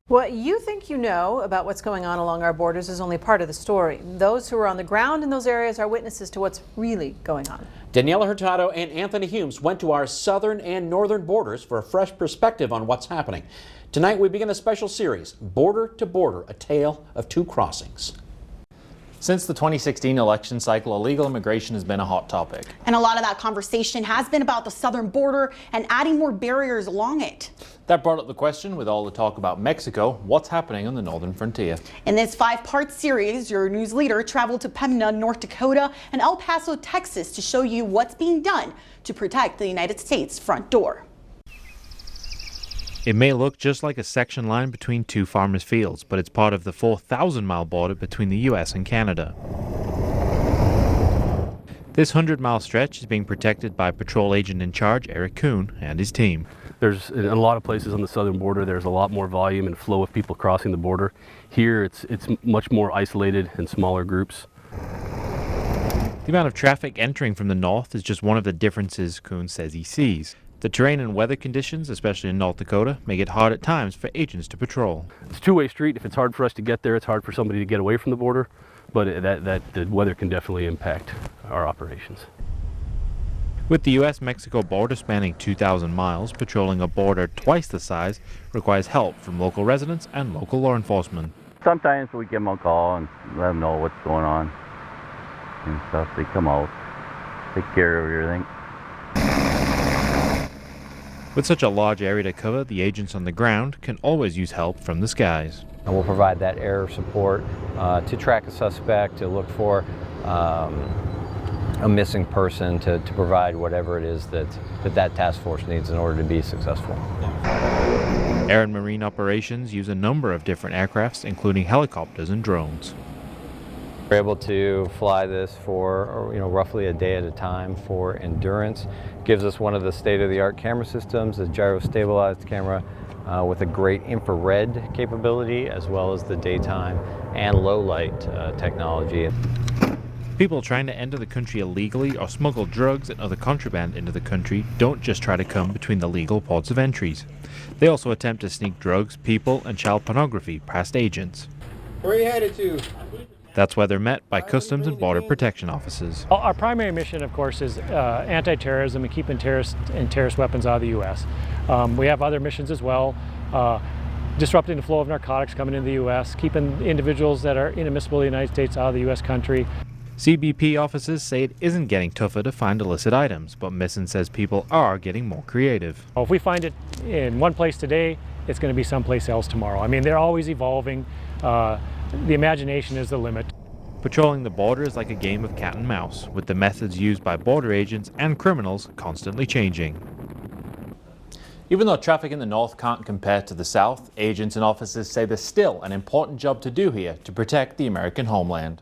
What you think you know about what's going on along our borders is only part of the story. Those who are on the ground in those areas are witnesses to what's really going on. Daniela Hurtado and Anthony Humes went to our southern and northern borders for a fresh perspective on what's happening. Tonight we begin a special series, Border to Border, a tale of two crossings. Since the 2016 election cycle, illegal immigration has been a hot topic. And a lot of that conversation has been about the southern border and adding more barriers along it. That brought up the question, with all the talk about Mexico, what's happening on the northern frontier? In this 5-part series, your news leader traveled to PEMBINA, North Dakota and El Paso, Texas to show you what's being done to protect the United States front door. It may look just like a section line between two farmers' fields, but it's part of the 4,000-mile border between the U.S. and Canada. This 100-mile stretch is being protected by patrol agent in charge Eric KUHN and his team. There's in a lot of places on the southern border, there's a lot more volume and flow of people crossing the border. Here, it's much more isolated in smaller groups. The amount of traffic entering from the north is just one of the differences KUHN says he sees. The terrain and weather conditions, especially in North Dakota, make it hard at times for agents to patrol. It's a two-way street. If it's hard for us to get there, it's hard for somebody to get away from the border, but the weather can definitely impact our operations. With the U.S.-Mexico border spanning 2,000 miles, patrolling a border twice the size requires help from local residents and local law enforcement. Sometimes we give them a call and let them know what's going on and stuff. They come out, take care of everything. With such a large area to cover, the agents on the ground can always use help from the skies. And we'll provide that air support to track a suspect, to look for a missing person, to provide whatever it is that task force needs in order to be successful. Air and marine operations use a number of different aircrafts, including helicopters and drones. We're able to fly this for roughly a day at a time for endurance. Gives us one of the state-of-the-art camera systems, a gyro-stabilized camera with a great infrared capability, as well as the daytime and low-light technology. People trying to enter the country illegally or smuggle drugs and other contraband into the country don't just try to come between the legal ports of entries. They also attempt to sneak drugs, people, and child pornography past agents. Where are you headed to? That's why they're met by Customs and Border Protection officers. Our primary mission, of course, is anti-terrorism and keeping terrorists and terrorist weapons out of the U.S. We have other missions as well, disrupting the flow of narcotics coming into the U.S., keeping individuals that are inadmissible in the United States out of the U.S. country. CBP officers say it isn't getting tougher to find illicit items, but Misson says people are getting more creative. If we find it in one place today, it's going to be someplace else tomorrow. I mean, they're always evolving. The imagination is the limit. Patrolling the border is like a game of cat and mouse, with the methods used by border agents and criminals constantly changing. Even though traffic in the north can't compare to the south, agents and officers say there's still an important job to do here to protect the American homeland.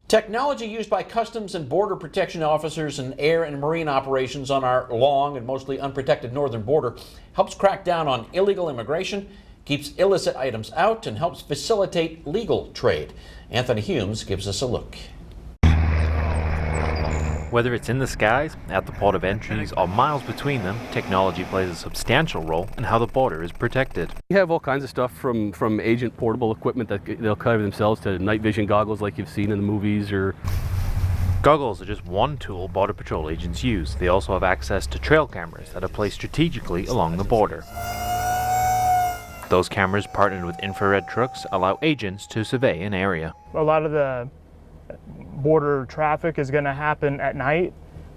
Technology used by Customs and Border Protection officers in air and marine operations on our long and mostly unprotected northern border helps crack down on illegal immigration, keeps illicit items out, and helps facilitate legal trade. Anthony Humes gives us a look. Whether it's in the skies, at the port of entries, or miles between them, technology plays a substantial role in how the border is protected. We have all kinds of stuff from agent portable equipment that they'll cover themselves to night vision goggles like you've seen in the movies. Goggles are just one tool Border Patrol agents use. They also have access to trail cameras that are placed strategically along the border. Those cameras, partnered with infrared trucks, allow agents to survey an area. A lot of the border traffic is going to happen at night,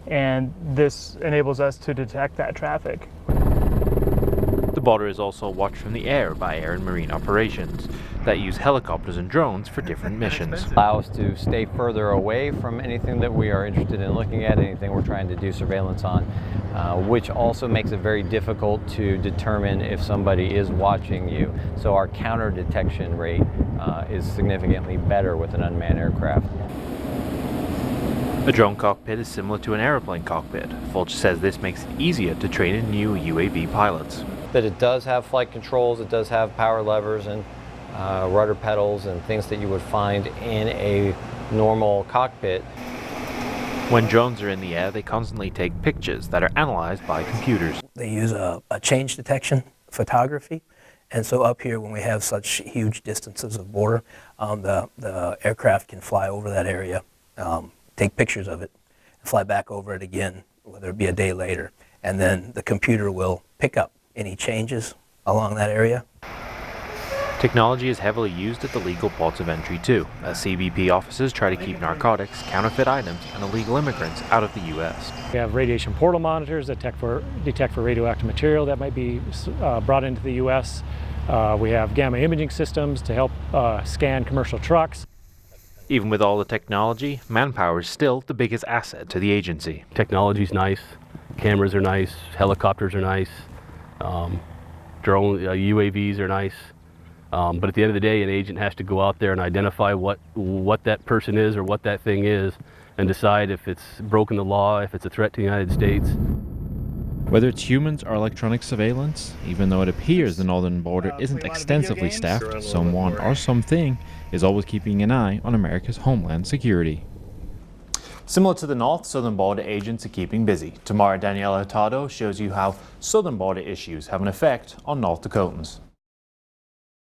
and this enables us to detect that traffic. The border is also watched from the air by air and marine operations that use helicopters and drones for different missions. Allow us to stay further away from anything that we are interested in looking at, anything we're trying to do surveillance on, which also makes it very difficult to determine if somebody is watching you. So our counter detection rate is significantly better with an unmanned aircraft. A drone cockpit is similar to an airplane cockpit. Fulch says this makes it easier to train in new UAV pilots. That it does have flight controls, it does have power levers and rudder pedals and things that you would find in a normal cockpit. When drones are in the air, they constantly take pictures that are analyzed by computers. They use a change detection photography, And so up here, when we have such huge distances of border, the aircraft can fly over that area, take pictures of it, and fly back over it again, whether it be a day later. And then the computer will pick up any changes along that area. Technology is heavily used at the legal ports of entry too, as CBP officers try to keep narcotics, counterfeit items, and illegal immigrants out of the U.S. We have radiation portal monitors that detect for radioactive material that might be brought into the U.S. We have gamma imaging systems to help scan commercial trucks. Even with all the technology, manpower is still the biggest asset to the agency. Technology's nice, cameras are nice, helicopters are nice, drone UAVs are nice. But at the end of the day, an agent has to go out there and identify what that person is or what that thing is and decide if it's broken the law, if it's a threat to the United States. Whether it's humans or electronic surveillance, even though it appears the northern border isn't extensively staffed, someone or something is always keeping an eye on America's homeland security. Similar to the north, southern border agents are keeping busy. Tomorrow, Daniela Hurtado shows you how southern border issues have an effect on North Dakotans.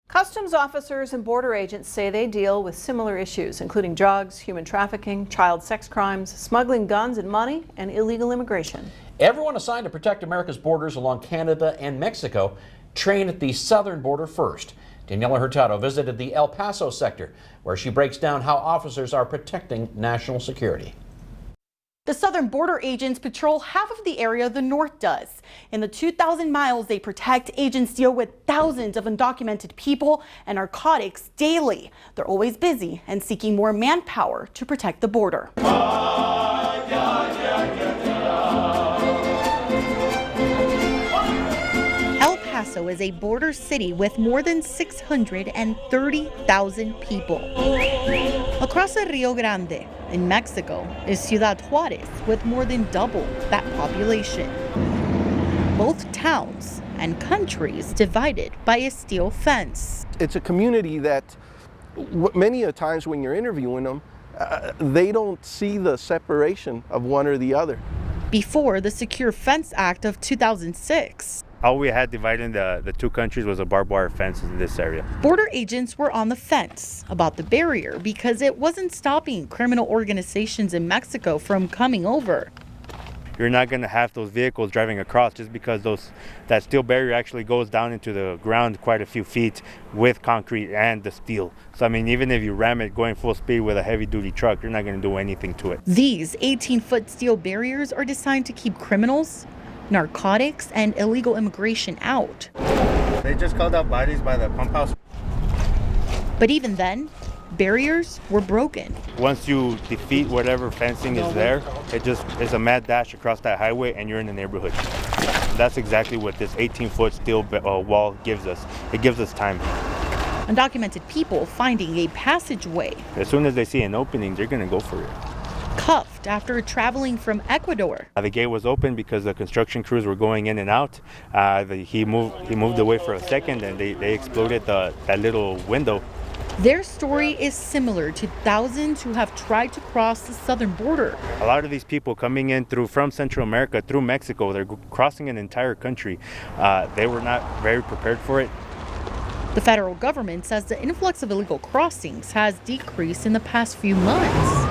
Customs officers and border agents say they deal with similar issues, including drugs, human trafficking, child sex crimes, smuggling guns and money, and illegal immigration. Everyone assigned to protect America's borders along Canada and Mexico train at the southern border first. Daniela Hurtado visited the El Paso sector, where she breaks down how officers are protecting national security. The southern border agents patrol half of the area the north does. In the 2,000 miles they protect, agents deal with thousands of undocumented people and narcotics daily. They're always busy and seeking more manpower to protect the border. El Paso is a border city with more than 630,000 people. Across the Rio Grande in Mexico is Ciudad Juarez with more than double that population. Both towns and countries divided by a steel fence. It's a community that many a times when you're interviewing them, they don't see the separation of one or the other. Before the Secure Fence Act of 2006, all we had dividing the two countries was a barbed wire fence in this area. Border agents were on the fence about the barrier because it wasn't stopping criminal organizations in Mexico from coming over. You're not going to have those vehicles driving across just because that steel barrier actually goes down into the ground quite a few feet with concrete and the steel. So I mean, even if you ram it going full speed with a heavy-duty truck, you're not going to do anything to it. These 18-foot steel barriers are designed to keep criminals, narcotics, and illegal immigration out. They just called out bodies by the pump house. But even then, barriers were broken. Once you defeat whatever fencing is there, it just is a mad dash across that highway and you're in the neighborhood. That's exactly what this 18-foot steel wall gives us. It gives us time. Undocumented people finding a passageway. As soon as they see an opening, they're going to go for it. Cuffed after traveling from Ecuador. The gate was open because the construction crews were going in and out. He moved away for a second and they exploded that little window. Their story is similar to thousands who have tried to cross the southern border. A lot of these people coming in from Central America, through Mexico, they're crossing an entire country. They were not very prepared for it. The federal government says the influx of illegal crossings has decreased in the past few months.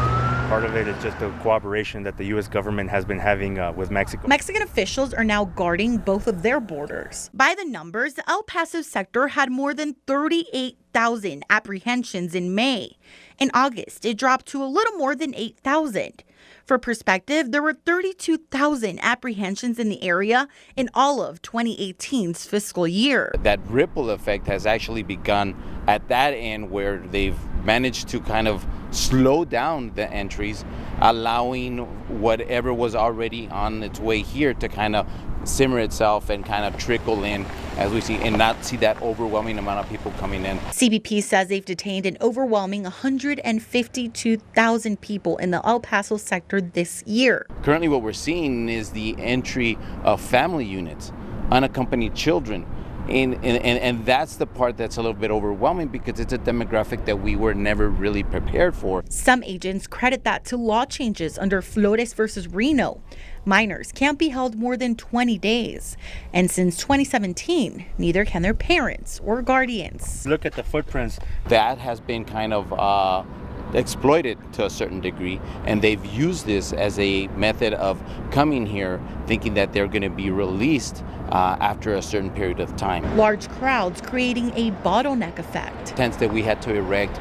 Part of it is just the cooperation that the U.S. government has been having with Mexico. Mexican officials are now guarding both of their borders. By the numbers, the El Paso sector had more than 38,000 apprehensions in May. In August, it dropped to a little more than 8,000. For perspective, there were 32,000 apprehensions in the area in all of 2018's fiscal year. That ripple effect has actually begun at that end where they've managed to kind of slow down the entries, allowing whatever was already on its way here to kind of simmer itself and kind of trickle in as we see, and not see that overwhelming amount of people coming in. CBP says they've detained an overwhelming 152,000 people in the El Paso sector this year. Currently what we're seeing is the entry of family units, unaccompanied children, And that's the part that's a little bit overwhelming because it's a demographic that we were never really prepared for. Some agents credit that to law changes under Flores versus Reno. Minors can't be held more than 20 days. And since 2017, neither can their parents or guardians. Look at the footprints. That has been kind of exploited to a certain degree, and they've used this as a method of coming here thinking that they're going to be released after a certain period of time. Large crowds creating a bottleneck effect. Tents that we had to erect,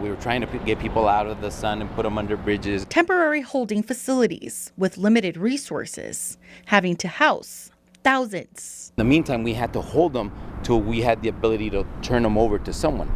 we were trying to get people out of the sun and put them under bridges. Temporary holding facilities with limited resources, having to house thousands. In the meantime, we had to hold them till we had the ability to turn them over to someone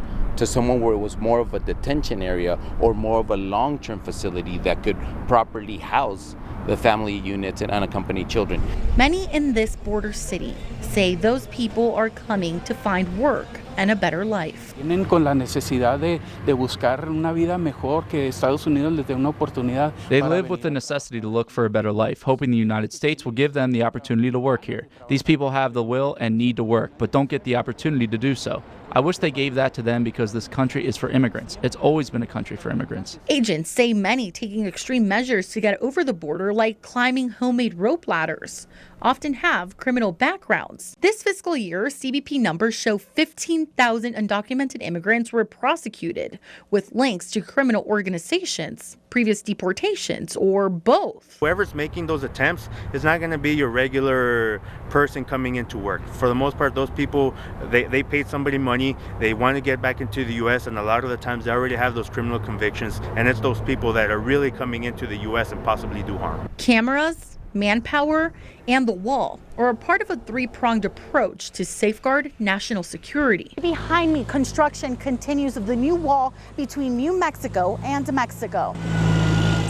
where it was more of a detention area or more of a long-term facility that could properly house the family units and unaccompanied children. Many in this border city say those people are coming to find work and a better life. Vienen con la necesidad de buscar una vida mejor, que Estados Unidos les dé una oportunidad. They live with the necessity to look for a better life, hoping the United States will give them the opportunity to work here. These people have the will and need to work, but don't get the opportunity to do so. I wish they gave that to them because this country is for immigrants. It's always been a country for immigrants. Agents say many taking extreme measures to get over the border, like climbing homemade rope ladders, often have criminal backgrounds. This fiscal year, CBP numbers show 15,000 undocumented immigrants were prosecuted with links to criminal organizations, previous deportations, or both. Whoever's making those attempts is not going to be your regular person coming into work. For the most part, those people, they paid somebody money, they want to get back into the U.S., and a lot of the times they already have those criminal convictions, and it's those people that are really coming into the U.S. and possibly do harm. Cameras, manpower, and the wall are a part of a three-pronged approach to safeguard national security. Behind me, construction continues of the new wall between New Mexico and Mexico.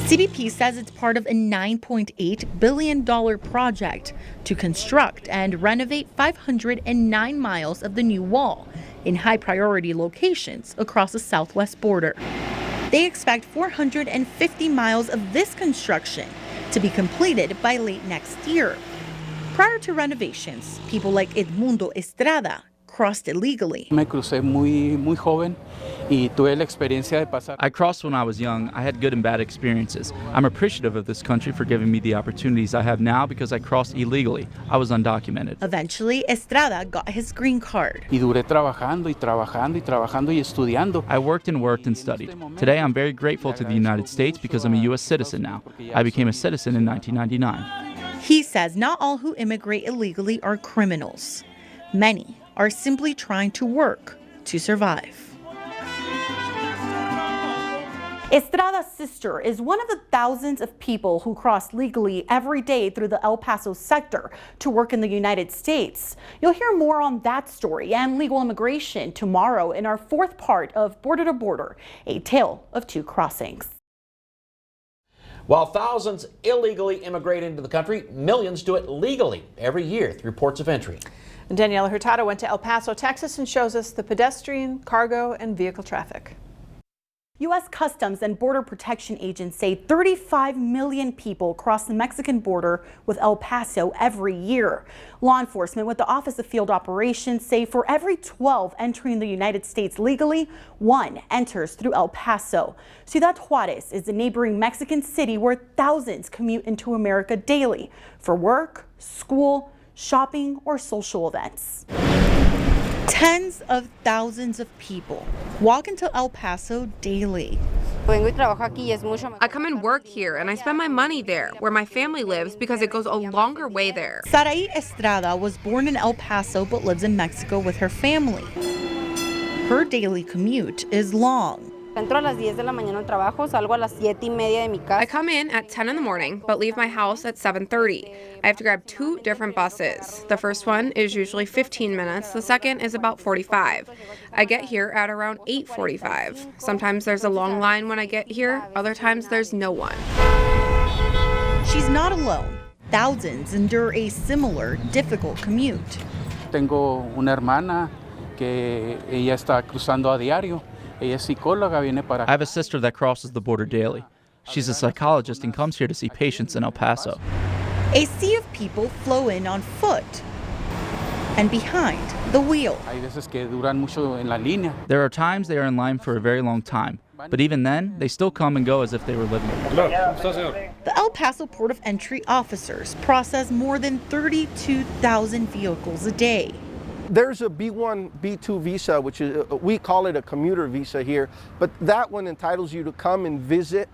CBP says it's part of a $9.8 billion project to construct and renovate 509 miles of the new wall in high-priority locations across the southwest border. They expect 450 miles of this construction to be completed by late next year. Prior to renovations, people like Edmundo Estrada crossed illegally. Me crucé muy joven y tuve la experiencia de pasar. I crossed when I was young. I had good and bad experiences. I'm appreciative of this country for giving me the opportunities I have now because I crossed illegally. I was undocumented. Eventually, Estrada got his green card. Y duré trabajando y trabajando y trabajando y estudiando. I worked and studied. Today, I'm very grateful to the United States because I'm a U.S. citizen now. I became a citizen in 1999. He says not all who immigrate illegally are criminals. Many are simply trying to work to survive. Estrada's sister is one of the thousands of people who cross legally every day through the El Paso sector to work in the United States. You'll hear more on that story and legal immigration tomorrow in our fourth part of Border to Border, a tale of two crossings. While thousands illegally immigrate into the country, millions do it legally every year through ports of entry. Daniela Hurtado went to El Paso, Texas, and shows us the pedestrian, cargo, and vehicle traffic. U.S. Customs and Border Protection agents say 35 million people cross the Mexican border with El Paso every year. Law enforcement with the Office of Field Operations say for every 12 entering the United States legally, 1 enters through El Paso. Ciudad Juarez is a neighboring Mexican city where thousands commute into America daily for work, school, shopping, or social events. Tens of thousands of people walk into El Paso daily. I come and work here and I spend my money there, where my family lives, because it goes a longer way there. Sarai Estrada was born in El Paso but lives in Mexico with her family. Her daily commute is long. I come in at 10 in the morning, but leave my house at 7:30. I have to grab 2 different buses. The first one is usually 15 minutes. The second is about 45. I get here at around 8:45. Sometimes there's a long line when I get here. Other times there's no one. She's not alone. Thousands endure a similar difficult commute. Tengo una hermana que ella está cruzando a diario. Ella es psicóloga, viene para. I have a sister that crosses the border daily. She's a psychologist and comes here to see patients in El Paso. A sea of people flow in on foot, and behind the wheel. Hay veces que duran mucho en la línea. There are times they are in line for a very long time, but even then, they still come and go as if they were living. The El Paso Port of Entry officers process more than 32,000 vehicles a day. There's a B1, B2 visa, which is, we call it a commuter visa here, but that one entitles you to come and visit,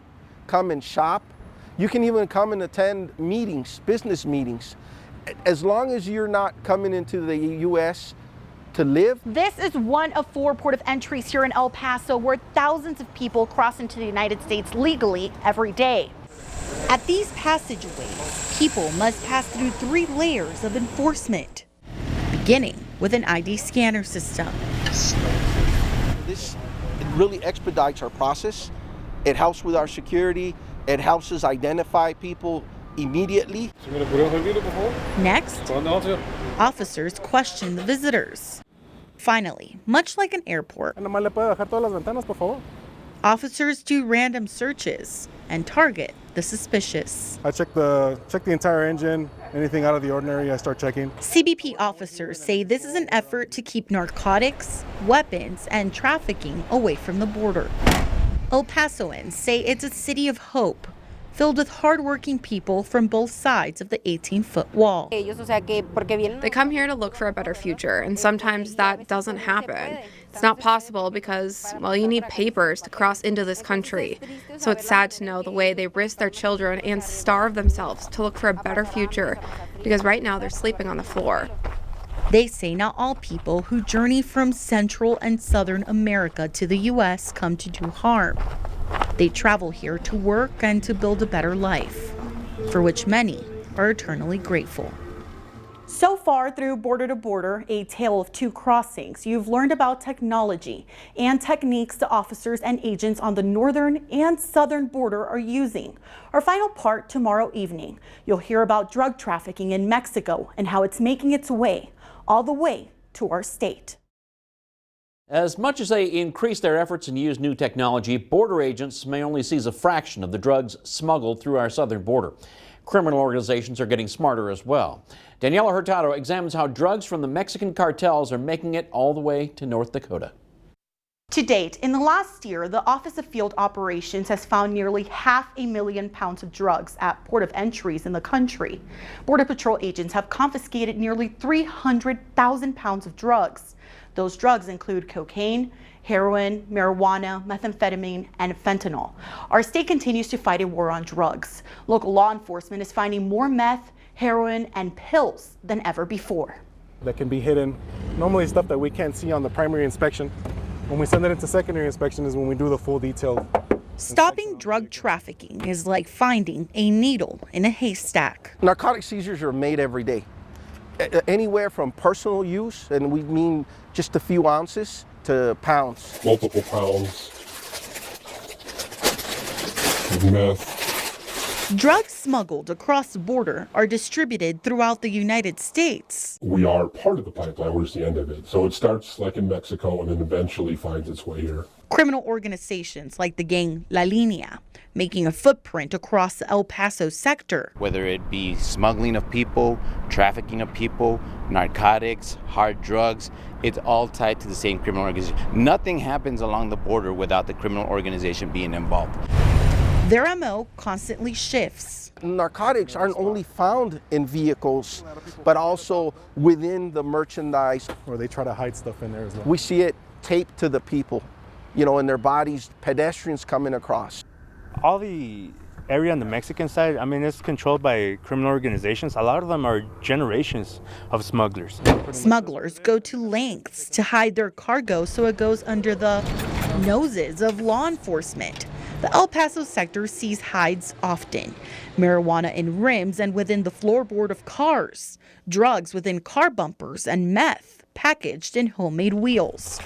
come and shop. You can even come and attend meetings, business meetings. As long as you're not coming into the U.S. to live. This is one of 4 port of entries here in El Paso where thousands of people cross into the United States legally every day. At these passageways, people must pass through 3 layers of enforcement, beginning with an ID scanner system. This really expedites our process. It helps with our security. It helps us identify people immediately. Next, officers question the visitors. Finally, much like an airport, officers do random searches and target the suspicious. I check the entire engine. Anything out of the ordinary, I start checking. CBP officers say this is an effort to keep narcotics, weapons, and trafficking away from the border. El Pasoans say it's a city of hope, filled with hardworking people from both sides of the 18-foot wall. They come here to look for a better future, and sometimes that doesn't happen. It's not possible because, well, you need papers to cross into this country. So it's sad to know the way they risk their children and starve themselves to look for a better future, because right now they're sleeping on the floor. They say not all people who journey from Central and Southern America to the U.S. come to do harm. They travel here to work and to build a better life, for which many are eternally grateful. So far through Border to Border, a tale of 2 crossings, you've learned about technology and techniques the officers and agents on the northern and southern border are using. Our final part tomorrow evening, you'll hear about drug trafficking in Mexico and how it's making its way all the way to our state. As much as they increase their efforts and use new technology, border agents may only seize a fraction of the drugs smuggled through our southern border. Criminal organizations are getting smarter as well. Daniela Hurtado examines how drugs from the Mexican cartels are making it all the way to North Dakota. To date, in the last year, the Office of Field Operations has found nearly 500,000 pounds of drugs at port of entries in the country. Border Patrol agents have confiscated nearly 300,000 pounds of drugs. Those drugs include cocaine, heroin, marijuana, methamphetamine, and fentanyl. Our state continues to fight a war on drugs. Local law enforcement is finding more meth, heroin, and pills than ever before. That can be hidden. Normally stuff that we can't see on the primary inspection. When we send it into secondary inspection is when we do the full detail. Stopping drug trafficking is like finding a needle in a haystack. Narcotic seizures are made every day. Anywhere from personal use, and we mean just a few ounces, to pounds. Multiple pounds of meth. Drugs smuggled across the border are distributed throughout the United States. We are part of the pipeline, we're just the end of it. So it starts like in Mexico and then eventually finds its way here. Criminal organizations like the gang La Línea making a footprint across the El Paso sector. Whether it be smuggling of people, trafficking of people, narcotics, hard drugs, it's all tied to the same criminal organization. Nothing happens along the border without the criminal organization being involved. Their MO constantly shifts. Narcotics aren't only found in vehicles, but also within the merchandise. Or they try to hide stuff in there as well. We see it taped to the people, in their bodies, pedestrians coming across. All the area on the Mexican side, it's controlled by criminal organizations. A lot of them are generations of smugglers. Smugglers go to lengths to hide their cargo so it goes under the noses of law enforcement. The El Paso sector sees hides often, marijuana in rims and within the floorboard of cars, drugs within car bumpers, and meth packaged in homemade wheels.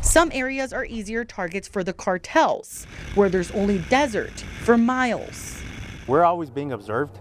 Some areas are easier targets for the cartels, where there's only desert for miles. We're always being observed.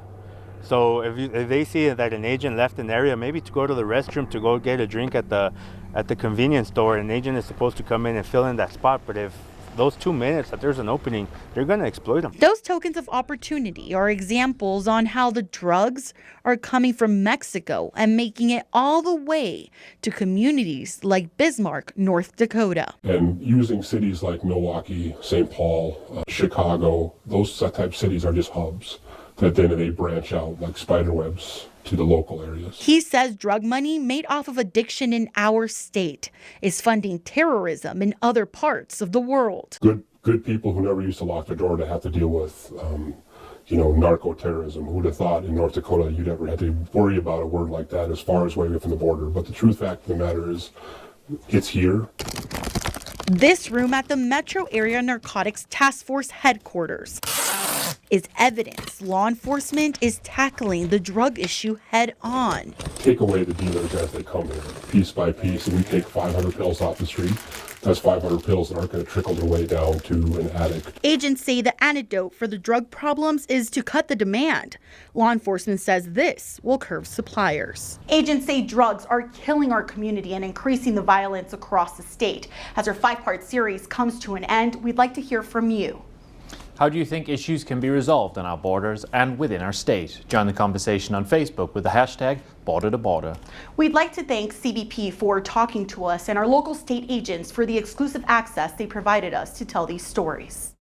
So if they see that an agent left an area, maybe to go to the restroom, to go get a drink at the convenience store, an agent is supposed to come in and fill in that spot. But if those 2 minutes that there's an opening, they're going to exploit them. Those tokens of opportunity are examples on how the drugs are coming from Mexico and making it all the way to communities like Bismarck, North Dakota. And using cities like Milwaukee, St. Paul, Chicago, those type of cities are just hubs that then they branch out like spider webs to the local areas. He says drug money made off of addiction in our state is funding terrorism in other parts of the world. Good people who never used to lock their door to have to deal with, narco-terrorism. Who would have thought in North Dakota you'd ever have to worry about a word like that as far as way away from the border? But the true fact of the matter is, it's here. This room at the Metro Area Narcotics Task Force headquarters is evidence law enforcement is tackling the drug issue head on. Take away the dealers as they come in, piece by piece, and we take 500 pills off the street. That's 500 pills that aren't going to trickle their way down to an addict. Agents say the antidote for the drug problems is to cut the demand. Law enforcement says this will curb suppliers. Agents say drugs are killing our community and increasing the violence across the state. As our 5-part series comes to an end, we'd like to hear from you. How do you think issues can be resolved on our borders and within our state? Join the conversation on Facebook with the hashtag #BorderToBorder. We'd like to thank CBP for talking to us and our local state agents for the exclusive access they provided us to tell these stories.